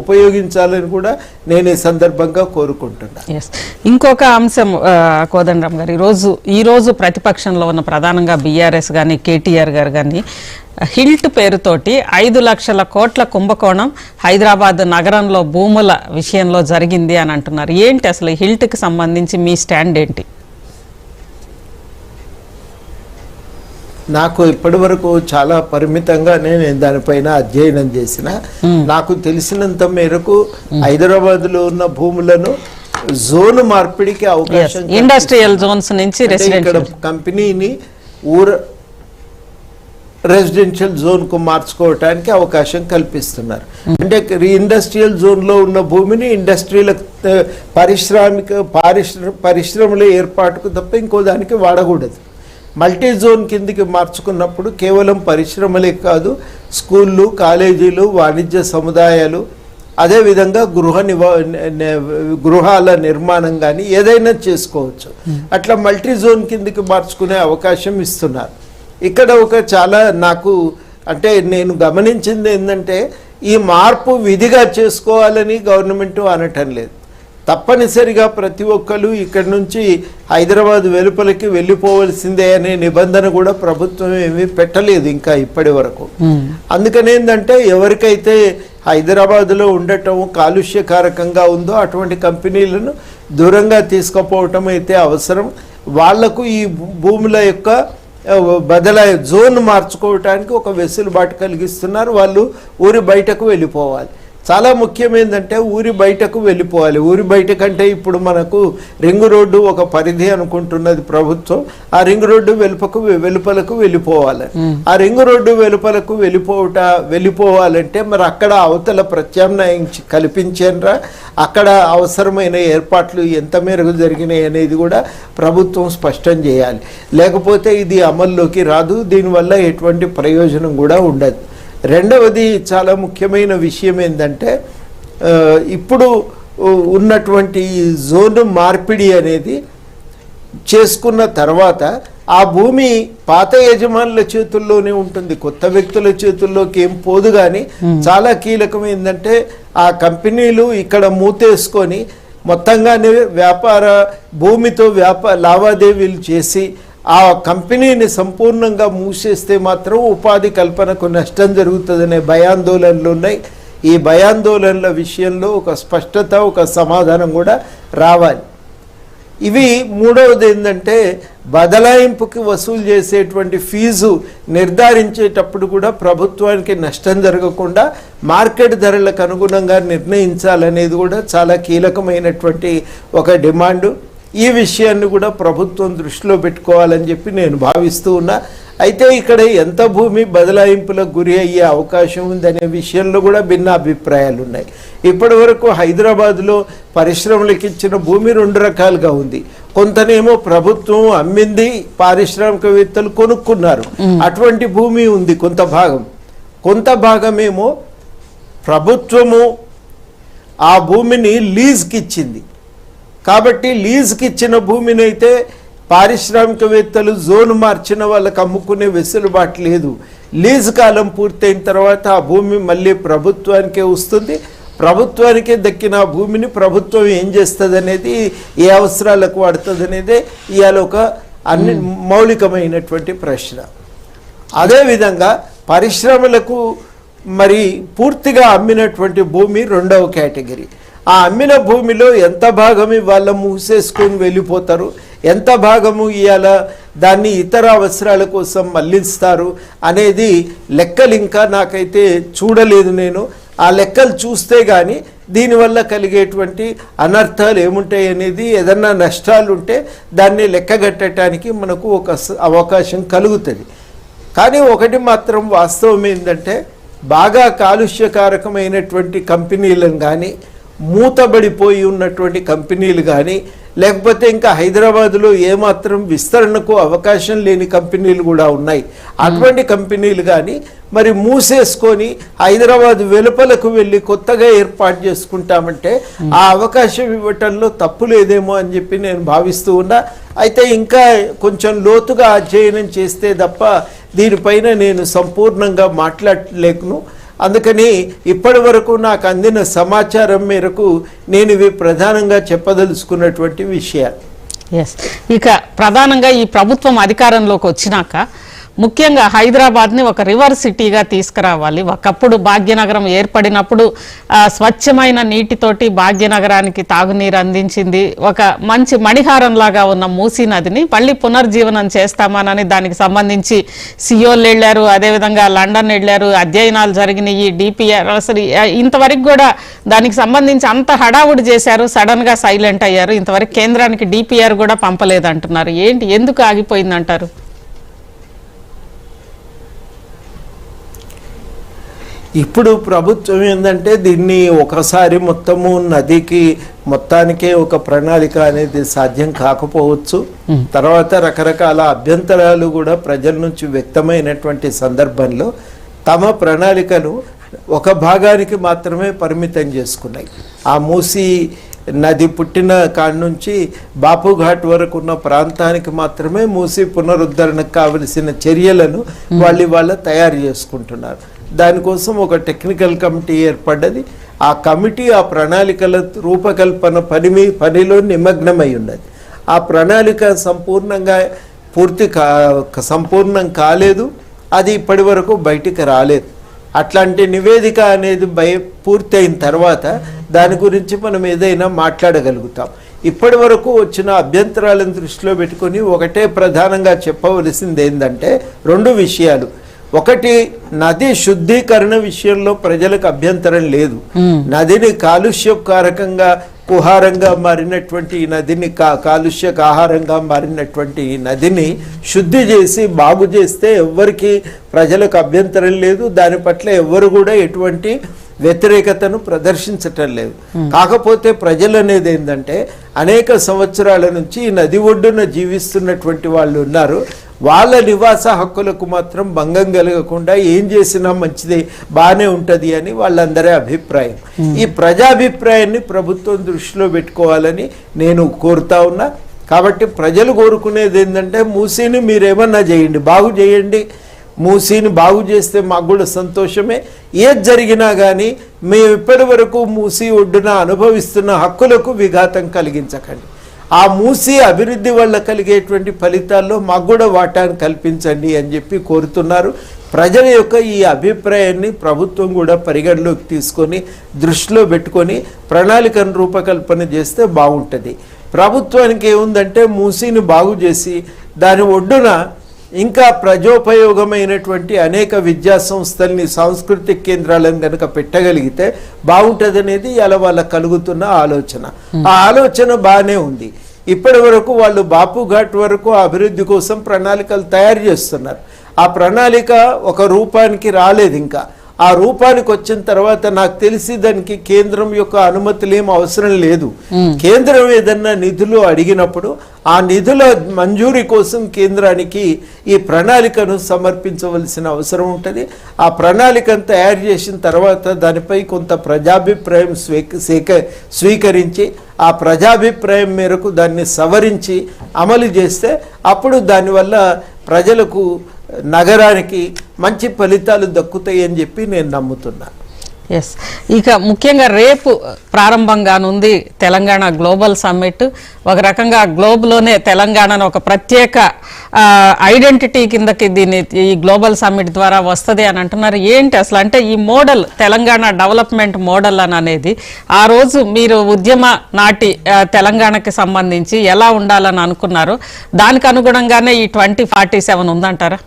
ఉపయోగించాలని కూడా నేను ఈ సందర్భంగా కోరుకుంటున్నాను. ఇంకొక అంశం కోదండరామ్ గారు, ఈరోజు ప్రతిపక్షంలో ఉన్న ప్రధానంగా బీఆర్ఎస్ కానీ కేటీఆర్ గారు కానీ హిల్ట్ పేరుతోటి 5 లక్షల కోట్ల కుంభకోణం హైదరాబాద్ నగరంలో భూముల విషయంలో జరిగింది అని అంటున్నారు. ఏంటి అసలు హిల్ట్కి సంబంధించి మీ స్టాండ్ ఏంటి? నాకు ఇప్పటి వరకు చాలా పరిమితంగా నేను దానిపైన అధ్యయనం చేసిన, నాకు తెలిసినంత మేరకు హైదరాబాద్లో ఉన్న భూములను జోన్ మార్పిడికి అవకాశం, ఇండస్ట్రియల్ జోన్స్ నుంచి ఇక్కడ కంపెనీని రెసిడెన్షియల్ జోన్కు మార్చుకోవటానికి అవకాశం కల్పిస్తున్నారు. అంటే ఇండస్ట్రియల్ జోన్లో ఉన్న భూమిని ఇండస్ట్రియల్ పరిశ్రమల ఏర్పాటుకు తప్ప ఇంకో దానికి వాడకూడదు. మల్టీ జోన్ కిందికి మార్చుకున్నప్పుడు కేవలం పరిశ్రమలే కాదు, స్కూళ్ళు, కాలేజీలు, వాణిజ్య సముదాయాలు, అదేవిధంగా గృహాల నిర్మాణం కానీ ఏదైనా చేసుకోవచ్చు. అట్లా మల్టీ జోన్ కిందికి మార్చుకునే అవకాశం ఇస్తున్నారు. ఇక్కడ చాలా నాకు అంటే నేను గమనించింది ఏంటంటే, ఈ మార్పు విధిగా చేసుకోవాలని గవర్నమెంట్ అనటం లేదు. తప్పనిసరిగా ప్రతి ఒక్కరు ఇక్కడి నుంచి హైదరాబాద్ వెలుపలికి వెళ్ళిపోవలసిందే అనే నిబంధన కూడా ప్రభుత్వం ఏమీ పెట్టలేదు ఇంకా ఇప్పటి వరకు. అందుకని ఏంటంటే, ఎవరికైతే హైదరాబాద్లో ఉండటం కాలుష్యకారకంగా ఉందో అటువంటి కంపెనీలను దూరంగా తీసుకుపోవటం అయితే అవసరం. వాళ్లకు ఈ భూముల యొక్క జోన్ మార్చుకోవటానికి ఒక వెసులుబాటు కలిగిస్తున్నారు. వాళ్ళు ఊరి బయటకు వెళ్ళిపోవాలి. చాలా ముఖ్యమైందంటే ఊరి బయటకు వెళ్ళిపోవాలి. ఊరి బయట కంటే ఇప్పుడు మనకు రింగ్ రోడ్డు ఒక పరిధి అనుకుంటున్నది ప్రభుత్వం. ఆ రింగ్ రోడ్డు వెలుపలకు వెళ్ళిపోవాలి. ఆ రింగ్ రోడ్డు వెలుపలకు వెళ్ళిపోవాలంటే మరి అక్కడ అవతల ప్రత్యామ్నాయం కల్పించారా, అక్కడ అవసరమైన ఏర్పాట్లు ఎంత మేరకు జరిగినాయి అనేది కూడా ప్రభుత్వం స్పష్టం చేయాలి. లేకపోతే ఇది అమల్లోకి రాదు, దీనివల్ల ఎటువంటి ప్రయోజనం కూడా ఉండదు. రెండవది చాలా ముఖ్యమైన విషయం ఏంటంటే, ఇప్పుడు ఉన్నటువంటి జోన్ మార్పిడి అనేది చేసుకున్న తర్వాత ఆ భూమి పాత యజమానుల చేతుల్లోనే ఉంటుంది, కొత్త వ్యక్తుల చేతుల్లోకి ఏం పోదు. కానీ చాలా కీలకం ఏంటంటే, ఆ కంపెనీలు ఇక్కడ మూతేసుకొని మొత్తంగానే భూమితో లావాదేవీలు చేసి ఆ కంపెనీని సంపూర్ణంగా మూసేస్తే మాత్రం ఉపాధి కల్పనకు నష్టం జరుగుతుందనే భయాందోళనలు ఉన్నాయి. ఈ భయాందోళనల విషయంలో ఒక స్పష్టత, ఒక సమాధానం కూడా రావాలి. ఇవి మూడవది ఏంటంటే, బదలాయింపుకి వసూలు చేసేటువంటి ఫీజు నిర్ధారించేటప్పుడు కూడా ప్రభుత్వానికి నష్టం జరగకుండా మార్కెట్ ధరలకు అనుగుణంగా నిర్ణయించాలనేది కూడా చాలా కీలకమైనటువంటి ఒక డిమాండు. ఈ విషయాన్ని కూడా ప్రభుత్వం దృష్టిలో పెట్టుకోవాలని చెప్పి నేను భావిస్తూ ఉన్నా. అయితే ఇక్కడ ఎంత భూమి బదలాయింపులకు గురి అయ్యే అవకాశం ఉందనే విషయంలో కూడా భిన్న అభిప్రాయాలు ఉన్నాయి. ఇప్పటి వరకు హైదరాబాద్లో పరిశ్రమలకు ఇచ్చిన భూమి 2 రకాలుగా ఉంది. కొంతనేమో ప్రభుత్వం అమ్మింది, పారిశ్రామికవేత్తలు కొనుక్కున్నారు, అటువంటి భూమి ఉంది కొంత భాగమేమో ప్రభుత్వము ఆ భూమిని లీజ్కి ఇచ్చింది. కాబట్టి లీజ్కి ఇచ్చిన భూమిని అయితే పారిశ్రామికవేత్తలు జోన్ మార్చిన వాళ్ళకి అమ్ముకునే వెసులుబాటు లేదు. లీజ్ కాలం పూర్తయిన తర్వాత ఆ భూమి మళ్ళీ ప్రభుత్వానికే వస్తుంది. ప్రభుత్వానికే దక్కిన భూమిని ప్రభుత్వం ఏం చేస్తుంది అనేది, ఏ అవసరాలకు వాడుతుంది అనేదే ఇవాళ ఒక మౌలికమైనటువంటి ప్రశ్న. అదేవిధంగా పరిశ్రమలకు మరి పూర్తిగా అమ్మినటువంటి భూమి 2వ కేటగిరీ. ఆ అమ్మిన భూమిలో ఎంత భాగం ఇవాళ మూసేసుకొని వెళ్ళిపోతారు, ఎంత భాగము ఇవాళ దాన్ని ఇతర అవసరాల కోసం మళ్లిస్తారు అనేది లెక్కలు ఇంకా నాకైతే చూడలేదు నేను. ఆ లెక్కలు చూస్తే కానీ దీనివల్ల కలిగేటువంటి అనర్థాలు ఏముంటాయి అనేది, ఏదన్నా నష్టాలు ఉంటే దాన్ని లెక్కగట్టడానికి మనకు ఒక అవకాశం కలుగుతుంది. కానీ ఒకటి మాత్రం వాస్తవం ఏంటంటే, బాగా కాలుష్యకారకమైనటువంటి కంపెనీలను కానీ, మూతబడిపోయి ఉన్నటువంటి కంపెనీలు కానీ, లేకపోతే ఇంకా హైదరాబాద్లో ఏమాత్రం విస్తరణకు అవకాశం లేని కంపెనీలు కూడా ఉన్నాయి. అటువంటి కంపెనీలు కానీ మరి మూసేసుకొని హైదరాబాద్ వెలుపలకు వెళ్ళి కొత్తగా ఏర్పాటు చేసుకుంటామంటే ఆ అవకాశం ఇవ్వటంలో తప్పు లేదేమో అని చెప్పి నేను భావిస్తూ ఉన్నా. అయితే ఇంకా కొంచెం లోతుగా అధ్యయనం చేస్తే తప్ప దీనిపైన నేను సంపూర్ణంగా మాట్లాడలేకును. అందుకని ఇప్పటి వరకు నాకు అందిన సమాచారం మేరకు నేను ఇవి ప్రధానంగా చెప్పదలుచుకున్నటువంటి విషయాలు. ఎస్, ఇక ప్రధానంగా ఈ ప్రభుత్వం అధికారంలోకి వచ్చినాక ముఖ్యంగా హైదరాబాద్ని ఒక రివర్ సిటీగా తీసుకురావాలి. ఒకప్పుడు భాగ్యనగరం ఏర్పడినప్పుడు స్వచ్ఛమైన నీటితోటి భాగ్యనగరానికి తాగునీరు అందించింది. ఒక మంచి మణిహారం లాగా ఉన్న మూసీ నదిని మళ్ళీ పునర్జీవనం చేస్తామనని దానికి సంబంధించి సియోలు వెళ్ళారు, అదేవిధంగా లండన్ వెళ్ళారు, అధ్యయనాలు జరిగినాయి. డిపిఆర్ అసలు ఇంతవరకు కూడా దానికి సంబంధించి అంత హడావుడి చేశారు, సడన్గా సైలెంట్ అయ్యారు. ఇంతవరకు కేంద్రానికి డిపిఆర్ కూడా పంపలేదంటున్నారు. ఏంటి, ఎందుకు ఆగిపోయిందంటారు? ఇప్పుడు ప్రభుత్వం ఏంటంటే దీన్ని ఒకసారి మొత్తము నదికి మొత్తానికే ఒక ప్రణాళిక అనేది సాధ్యం కాకపోవచ్చు. తర్వాత రకరకాల అభ్యంతరాలు కూడా ప్రజల నుంచి వ్యక్తమైనటువంటి సందర్భంలో తమ ప్రణాళికను ఒక భాగానికి మాత్రమే పరిమితం చేసుకున్నాయి. ఆ మూసీ నది పుట్టిన కాడి నుంచి బాపుఘాట్ వరకు ఉన్న ప్రాంతానికి మాత్రమే మూసీ పునరుద్ధరణకు కావలసిన చర్యలను వాళ్ళు తయారు చేసుకుంటున్నారు. దానికోసం ఒక టెక్నికల్ కమిటీ ఏర్పడ్డది. ఆ కమిటీ ఆ ప్రణాళికల రూపకల్పన పనిలో నిమగ్నమై ఉన్నది. ఆ ప్రణాళిక సంపూర్ణం కాలేదు, అది ఇప్పటి వరకు బయటికి రాలేదు. అట్లాంటి నివేదిక అనేది పూర్తి అయిన తర్వాత దాని గురించి మనం ఏదైనా మాట్లాడగలుగుతాం. ఇప్పటి వరకు వచ్చిన అభ్యంతరాలను దృష్టిలో పెట్టుకొని ఒకటే ప్రధానంగా చెప్పవలసింది ఏంటంటే 2 విషయాలు. ఒకటి, నది శుద్ధీకరణ విషయంలో ప్రజలకు అభ్యంతరం లేదు. నదిని కాలుష్యకారకంగా కుహారంగా మారినటువంటి ఈ నదిని కాలుష్యకాహారంగా మారినటువంటి ఈ నదిని శుద్ధి చేసి బాగు చేస్తే ఎవ్వరికి ప్రజలకు అభ్యంతరం లేదు. దాని పట్ల ఎవ్వరు కూడా ఎటువంటి వ్యతిరేకతను ప్రదర్శించటం లేదు. కాకపోతే ప్రజలు అనేది ఏంటంటే అనేక సంవత్సరాల నుంచి ఈ నది ఒడ్డున జీవిస్తున్నటువంటి వాళ్ళు ఉన్నారు. వాళ్ళ నివాస హక్కులకు మాత్రం భంగం కలగకుండా ఏం చేసినా మంచిది, బాగానే ఉంటుంది అని వాళ్ళందరి అభిప్రాయం. ఈ ప్రజాభిప్రాయాన్ని ప్రభుత్వం దృష్టిలో పెట్టుకోవాలని నేను కోరుతా ఉన్నా. కాబట్టి ప్రజలు కోరుకునేది ఏంటంటే మూసీని మీరేమన్నా చేయండి, బాగు చేయండి. మూసీని బాగు చేస్తే మాకు కూడా సంతోషమే. ఏది జరిగినా కానీ మేము ఇప్పటి వరకు మూసీ ఒడ్డున అనుభవిస్తున్న హక్కులకు విఘాతం కలిగించకండి. ఆ మూసీ అభివృద్ధి వల్ల కలిగేటువంటి ఫలితాల్లో మాకు కూడా వాటాను కల్పించండి అని చెప్పి కోరుతున్నారు. ప్రజల యొక్క ఈ అభిప్రాయాన్ని ప్రభుత్వం కూడా పరిగణలోకి తీసుకొని దృష్టిలో పెట్టుకొని ప్రణాళికను రూపకల్పన చేస్తే బాగుంటుంది. ప్రభుత్వానికి ఏముందంటే మూసీని బాగు చేసి దాని ఒడ్డున ఇంకా ప్రజోపయోగమైనటువంటి అనేక విద్యా సంస్థల్ని, సాంస్కృతిక కేంద్రాలను కనుక పెట్టగలిగితే బాగుంటుంది అనేది ఇలా వాళ్ళకు కలుగుతున్న ఆలోచన. ఆ ఆలోచన బాగానే ఉంది. ఇప్పటి వరకు వాళ్ళు బాపుఘాట్ వరకు అభివృద్ధి కోసం ప్రణాళికలు తయారు చేస్తున్నారు. ఆ ప్రణాళిక ఒక రూపానికి రాలేదు. ఇంకా ఆ రూపానికి వచ్చిన తర్వాత నాకు తెలిసి దానికి కేంద్రం యొక్క అనుమతులు ఏం అవసరం లేదు. కేంద్రం ఏదన్నా నిధులు అడిగినప్పుడు ఆ నిధుల మంజూరీ కోసం కేంద్రానికి ఈ ప్రణాళికను సమర్పించవలసిన అవసరం ఉంటుంది. ఆ ప్రణాళికను తయారు చేసిన తర్వాత దానిపై కొంత ప్రజాభిప్రాయం స్వీకరించి ఆ ప్రజాభిప్రాయం మేరకు దాన్ని సవరించి అమలు చేస్తే అప్పుడు దానివల్ల ప్రజలకు, నగరానికి మంచి ఫలితాలు దక్కుతాయి అని చెప్పి నేను నమ్ముతున్నాను. ఎస్, ఇక ముఖ్యంగా రేపు ప్రారంభంగానుంది తెలంగాణ గ్లోబల్ సమ్మిట్. ఒక రకంగా గ్లోబ్లోనే తెలంగాణను ఒక ప్రత్యేక ఐడెంటిటీ కిందకి దీన్ని ఈ గ్లోబల్ సమ్మిట్ ద్వారా వస్తుంది అని అంటున్నారు. ఏంటి అసలు, అంటే ఈ మోడల్ తెలంగాణ డెవలప్మెంట్ మోడల్ అని అనేది ఆ రోజు మీరు ఉద్యమ నాటి తెలంగాణకి సంబంధించి ఎలా ఉండాలని అనుకున్నారు, దానికి అనుగుణంగానే ఈ 2047 ఉందంటారా?